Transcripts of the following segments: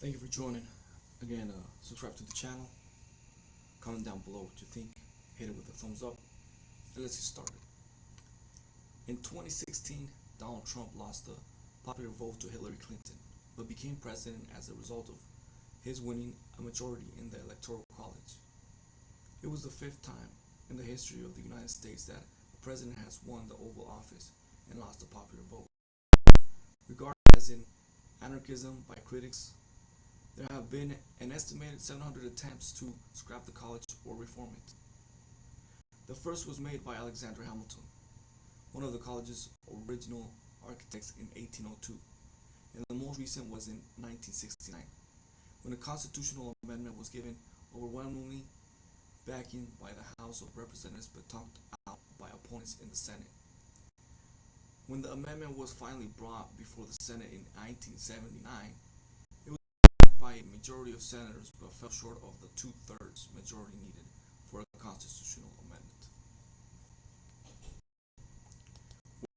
Thank you for joining. Again, subscribe to the channel. Comment down below what you think. Hit it with a thumbs up. And let's get started. In 2016, Donald Trump lost the popular vote to Hillary Clinton, but became president as a result of his winning a majority in the Electoral College. It was the fifth time in the history of the United States that a president has won the Oval Office and lost the popular vote. Regarded as an anarchism by critics, there have been an estimated 700 attempts to scrap the college or reform it. The first was made by Alexander Hamilton, one of the college's original architects in 1802, and the most recent was in 1969, when a constitutional amendment was given overwhelmingly backing by the House of Representatives but talked out by opponents in the Senate. When the amendment was finally brought before the Senate in 1979, it was backed by a majority of senators but fell short of the two-thirds majority needed for a constitutional amendment.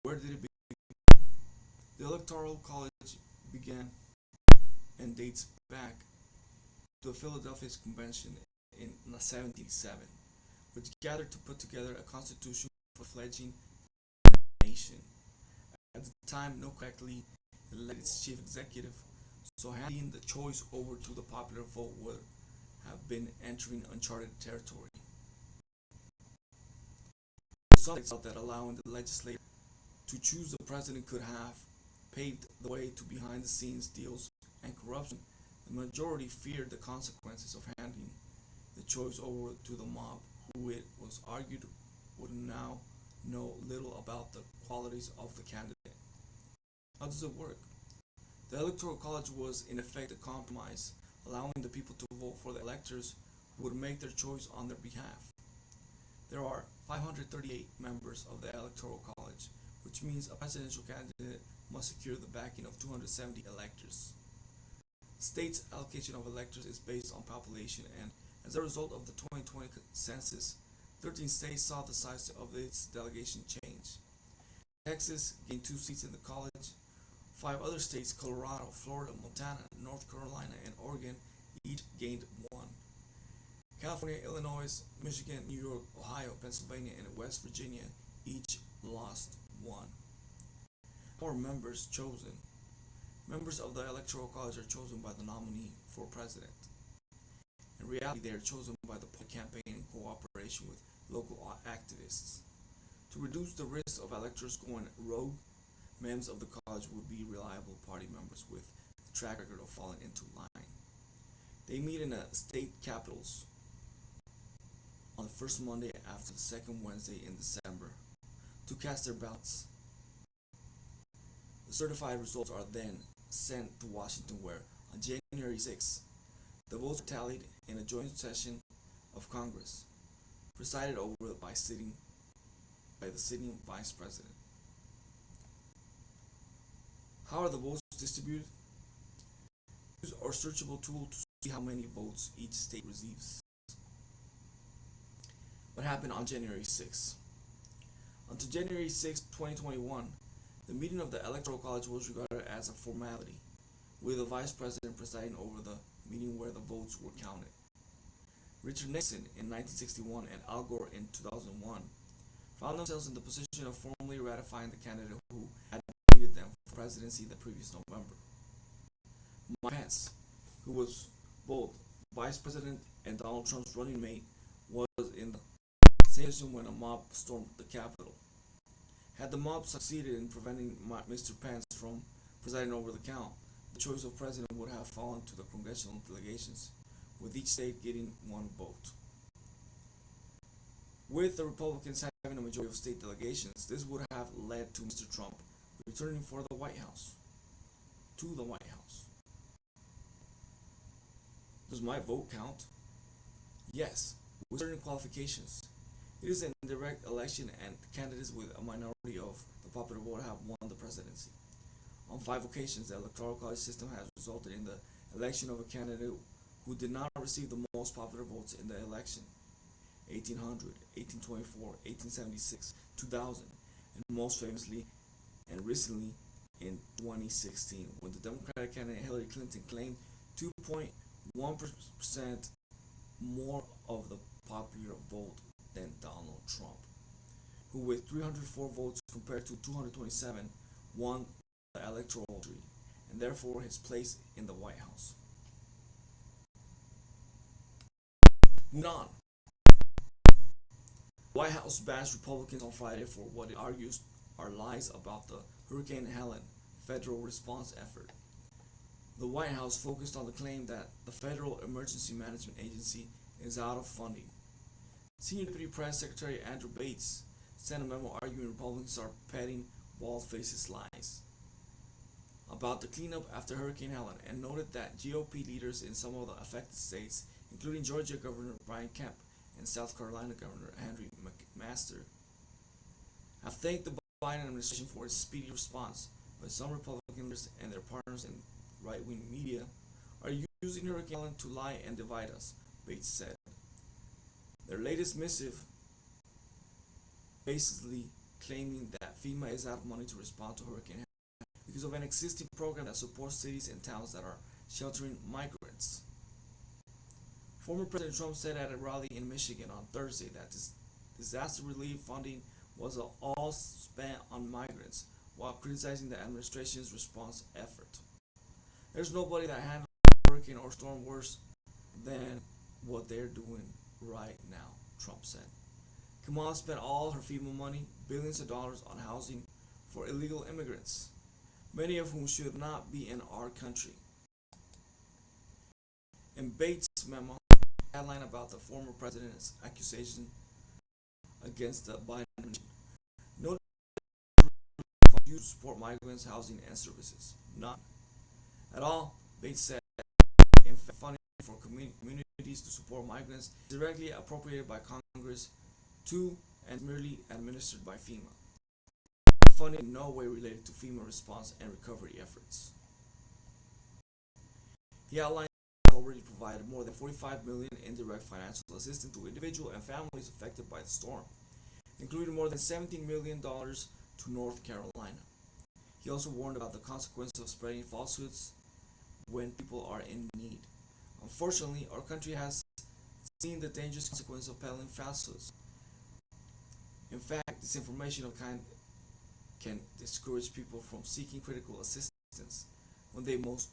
Where did it begin? The Electoral College began and dates back to the Philadelphia Convention in 1787, which gathered to put together a constitution for fledgling nation. At the time, no correctly elected its chief executive, so handing the choice over to the popular vote would have been entering uncharted territory. Some felt that allowing the legislature to choose the president could have paved the way to behind-the-scenes deals and corruption. The majority feared the consequences of handing the choice over to the mob, who it was argued would now know little about the qualities of the candidate. How does it work? The Electoral College was in effect a compromise, allowing the people to vote for the electors who would make their choice on their behalf. There are 538 members of the Electoral College, which means a presidential candidate must secure the backing of 270 electors. States' allocation of electors is based on population, and as a result of the 2020 census, 13 states saw the size of its delegation change. Texas gained 2 seats in the college. 5 other states, Colorado, Florida, Montana, North Carolina, and Oregon, each gained 1. California, Illinois, Michigan, New York, Ohio, Pennsylvania, and West Virginia each lost 1. How are members chosen? Members of the Electoral College are chosen by the nominee for president. In reality, they are chosen by the campaign in cooperation with local activists. To reduce the risk of electors going rogue, members of the college would be reliable party members with a track record of falling into line. They meet in the state capitals on the first Monday after the second Wednesday in December to cast their ballots. The certified results are then sent to Washington, where on January 6th, the votes are tallied in a joint session of Congress, presided over by the sitting vice president. How are the votes distributed? Use our searchable tool to see how many votes each state receives. What happened on January 6th? Until January 6, 2021, the meeting of the Electoral College was regarded as a formality, with the vice president presiding over the meeting where the votes were counted. Richard Nixon in 1961 and Al Gore in 2001 found themselves in the position of formally ratifying the candidate who had defeated them for presidency the previous November. Mike Pence, who was both vice president and Donald Trump's running mate, was in the same position when a mob stormed the Capitol. Had the mob succeeded in preventing Mr. Pence from presiding over the count, the choice of president would have fallen to the congressional delegations, with each state getting 1 vote. With the Republicans having a majority of state delegations, this would have led to Mr. Trump returning to the White House. Does my vote count? Yes, with certain qualifications. It is an indirect election, and candidates with a minority of the popular vote have won the presidency. On 5 occasions, the Electoral College system has resulted in the election of a candidate who did not receive the most popular votes in the election: 1800, 1824, 1876, 2000, and most famously and recently in 2016, when the Democratic candidate Hillary Clinton claimed 2.1% more of the popular vote than Donald Trump, who with 304 votes compared to 227 won the electoral victory and therefore his place in the White House. Moving on. The White House bashed Republicans on Friday for what it argues are lies about the Hurricane Helen federal response effort. The White House focused on the claim that the Federal Emergency Management Agency is out of funding. Senior Deputy Press Secretary Andrew Bates sent a memo arguing Republicans are petting bald-faced lies about the cleanup after Hurricane Helen and noted that GOP leaders in some of the affected states, including Georgia Governor Brian Kemp and South Carolina Governor Henry McMaster, have thanked the Biden administration for its speedy response, but some Republican leaders and their partners in right-wing media are using Hurricane Helen to lie and divide us, Bates said. Their latest missive basically claiming that FEMA is out of money to respond to Hurricane Helen because of an existing program that supports cities and towns that are sheltering migrants. Former President Trump said at a rally in Michigan on Thursday that this disaster relief funding was all spent on migrants, while criticizing the administration's response effort. There's nobody that handles a hurricane or storm worse than what they're doing right now, Trump said. Kamala spent all her FEMA money, billions of dollars, on housing for illegal immigrants, many of whom should not be in our country. In Bates' memo, a headline about the former president's accusation against the Biden administration, noted used to support migrants' housing and services. None at all, Bates said. In fact, funding for communities to support migrants is directly appropriated by Congress to and merely administered by FEMA. Funding in no way related to FEMA response and recovery efforts. He outlined that already provided more than $45 million in direct financial assistance to individuals and families affected by the storm, including more than $17 million to North Carolina. He also warned about the consequences of spreading falsehoods when people are in need. Unfortunately, our country has seen the dangerous consequence of peddling falsehoods. In fact, disinformation of kind can discourage people from seeking critical assistance when they most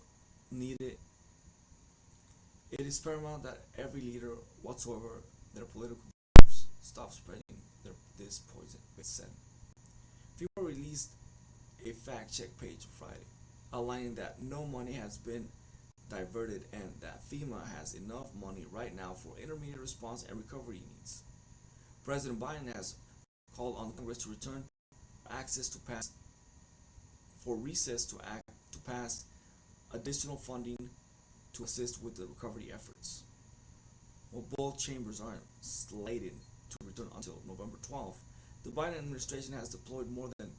need it. It is paramount that every leader, whatsoever their political beliefs, stop spreading this poison, it said. FEMA released a fact-check page Friday, outlining that no money has been diverted and that FEMA has enough money right now for intermediate response and recovery needs. President Biden has called on Congress to return access to pass for recess to pass additional funding to assist with the recovery efforts. While both chambers are slated to return until November 12th, the Biden administration has deployed more than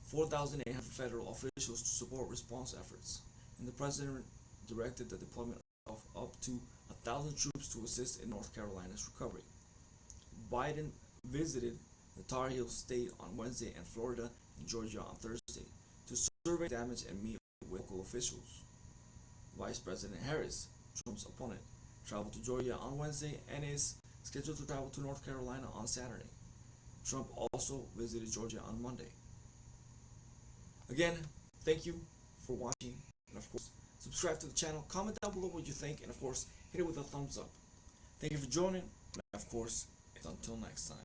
4,800 federal officials to support response efforts, and the president directed the deployment of up to 1,000 troops to assist in North Carolina's recovery. Biden visited the Tar Heel State on Wednesday and Florida and Georgia on Thursday to survey damage and meet with local officials. Vice President Harris, Trump's opponent, traveled to Georgia on Wednesday and is scheduled to travel to North Carolina on Saturday. Trump also visited Georgia on Monday. Again, thank you for watching, and of course, subscribe to the channel, comment down below what you think, and of course, hit it with a thumbs up. Thank you for joining, and of course, until next time.